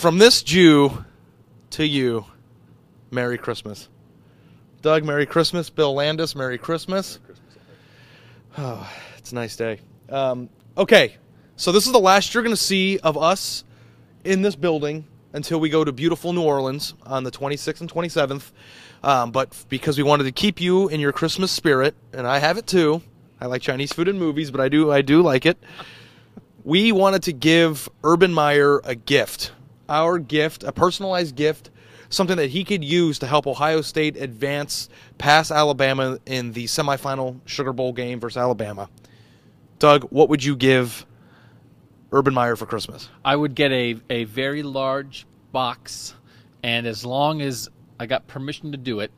From this Jew to you, Merry Christmas. Doug, Merry Christmas. Bill Landis, Merry Christmas. Merry Christmas. Oh, it's a nice day. Okay, so this is the last you're going to see of us in this building until we go to beautiful New Orleans on the 26th and 27th. But because we wanted to keep you in your Christmas spirit, and I have it too. I like Chinese food and movies, but I do like it. We wanted to give Urban Meyer a gift. Our gift, a personalized gift, something that he could use to help Ohio State advance past Alabama in the semifinal Sugar Bowl game versus Alabama. Doug, what would you give Urban Meyer for Christmas? I would get a very large box, and as long as I got permission to do it,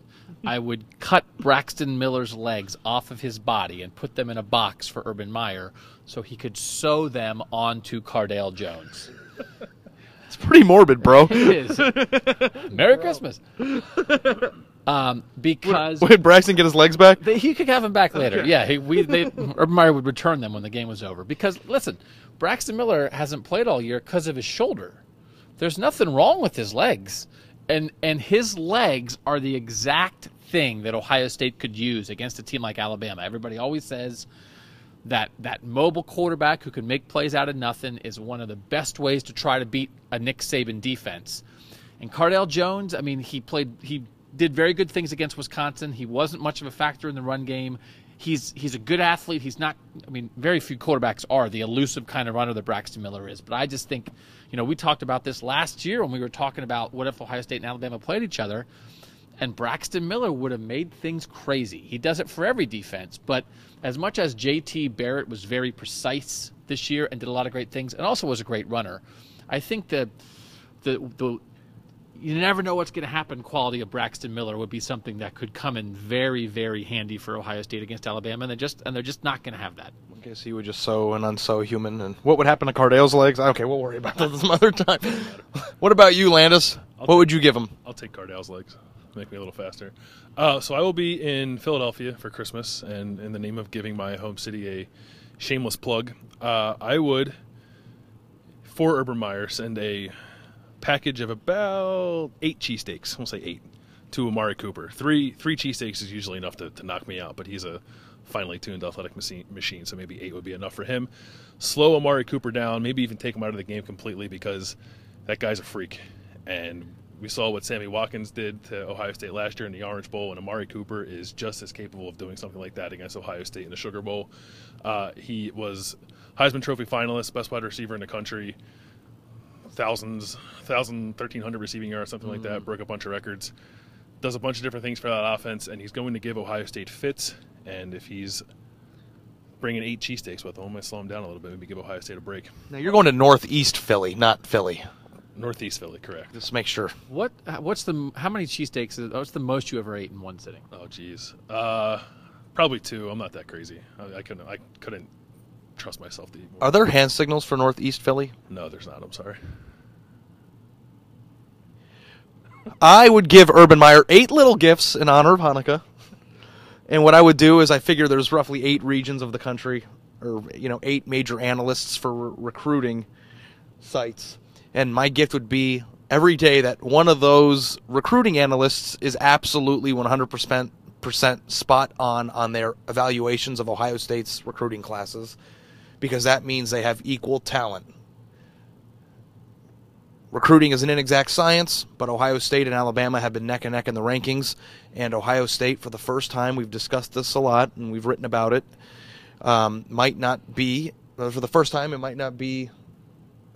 I would cut Braxton Miller's legs off of his body and put them in a box for Urban Meyer so he could sew them onto Cardale Jones. It's pretty morbid, bro. It is. Merry Christmas. Because would Braxton get his legs back? he could have them back later. Yeah, Urban Meyer would return them when the game was over. Because listen, Braxton Miller hasn't played all year because of his shoulder. There's nothing wrong with his legs, and his legs are the exact thing that Ohio State could use against a team like Alabama. Everybody always says that mobile quarterback who can make plays out of nothing is one of the best ways to try to beat a Nick Saban defense. And Cardale Jones, I mean, he did very good things against Wisconsin. He wasn't much of a factor in the run game. He's a good athlete. He's not, I mean, very few quarterbacks are the elusive kind of runner that Braxton Miller is. But I just think, we talked about this last year when we were talking about what if Ohio State and Alabama played each other, and Braxton Miller would have made things crazy. He does it for every defense, but as much as J.T. Barrett was very precise this year and did a lot of great things and also was a great runner, I think the you never know what's going to happen quality of Braxton Miller would be something that could come in very, very handy for Ohio State against Alabama, and they're just not going to have that. I guess he would just sew and unsew human. And what would happen to Cardale's legs? Okay, we'll worry about that some other time. What about you, Landis? What would you give him? I'll take Cardale's legs. Make me a little faster. So I will be in Philadelphia for Christmas, and in the name of giving my home city a shameless plug, I would, for Urban Meyer, send a package of about 8 cheesesteaks. We'll say 8 to Amari Cooper. Three cheesesteaks is usually enough to knock me out, but he's a finely tuned athletic machine, so maybe 8 would be enough for him. Slow Amari Cooper down, maybe even take him out of the game completely, because that guy's a freak. And we saw what Sammy Watkins did to Ohio State last year in the Orange Bowl, and Amari Cooper is just as capable of doing something like that against Ohio State in the Sugar Bowl. He was Heisman Trophy finalist, best wide receiver in the country, 1,300 receiving yards, something like that, broke a bunch of records, does a bunch of different things for that offense, and he's going to give Ohio State fits. And if he's bringing 8 cheesesteaks with him, I might slow him down a little bit, maybe give Ohio State a break. Now, you're going to Northeast Philly, not Philly. Northeast Philly, correct. Just make sure. How many cheesesteaks? What's the most you ever ate in one sitting? Oh, geez. Probably 2. I'm not that crazy. I couldn't trust myself to eat more. Are there hand signals for Northeast Philly? No, there's not. I'm sorry. I would give Urban Meyer 8 little gifts in honor of Hanukkah. And what I would do is I figure there's roughly 8 regions of the country, or 8 major analysts for recruiting sites. And my gift would be every day that one of those recruiting analysts is absolutely 100% spot on their evaluations of Ohio State's recruiting classes, because that means they have equal talent. Recruiting is an inexact science, but Ohio State and Alabama have been neck and neck in the rankings, and Ohio State, for the first time, we've discussed this a lot and we've written about it, might not be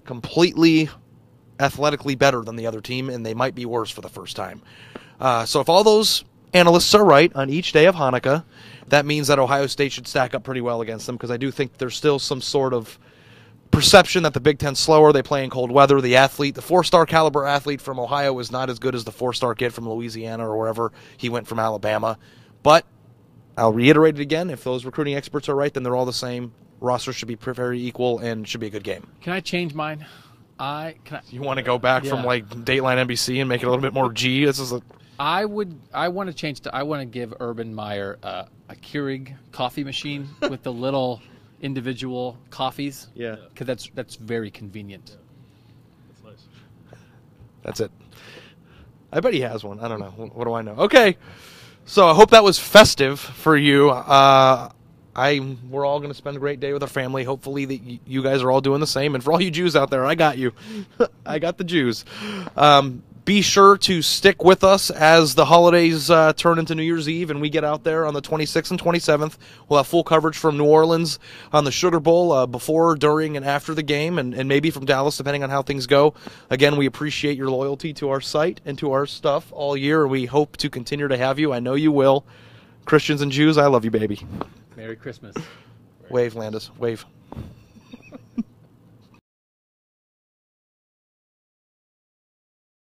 completely athletically better than the other team, and they might be worse for the first time. So if all those analysts are right on each day of Hanukkah, that means that Ohio State should stack up pretty well against them, because I do think there's still some sort of perception that the Big Ten's slower, they play in cold weather, the 4-star caliber athlete from Ohio is not as good as the 4-star kid from Louisiana or wherever he went from Alabama. But I'll reiterate it again, if those recruiting experts are right, then they're all the same. Rosters should be very equal and should be a good game. Can I change mine? You want to go back from like Dateline NBC and make it a little bit more G? I want to change I want to give Urban Meyer a Keurig coffee machine with the little individual coffees. Yeah. Because that's very convenient. That's nice. That's it. I bet he has one. I don't know. What do I know? Okay. So I hope that was festive for you. We're all going to spend a great day with our family. Hopefully that you guys are all doing the same. And for all you Jews out there, I got you. I got the Jews. Be sure to stick with us as the holidays turn into New Year's Eve and we get out there on the 26th and 27th. We'll have full coverage from New Orleans on the Sugar Bowl before, during, and after the game, and maybe from Dallas, depending on how things go. Again, we appreciate your loyalty to our site and to our stuff all year. We hope to continue to have you. I know you will. Christians and Jews, I love you, baby. Merry Christmas. Wave, Landis. Wave.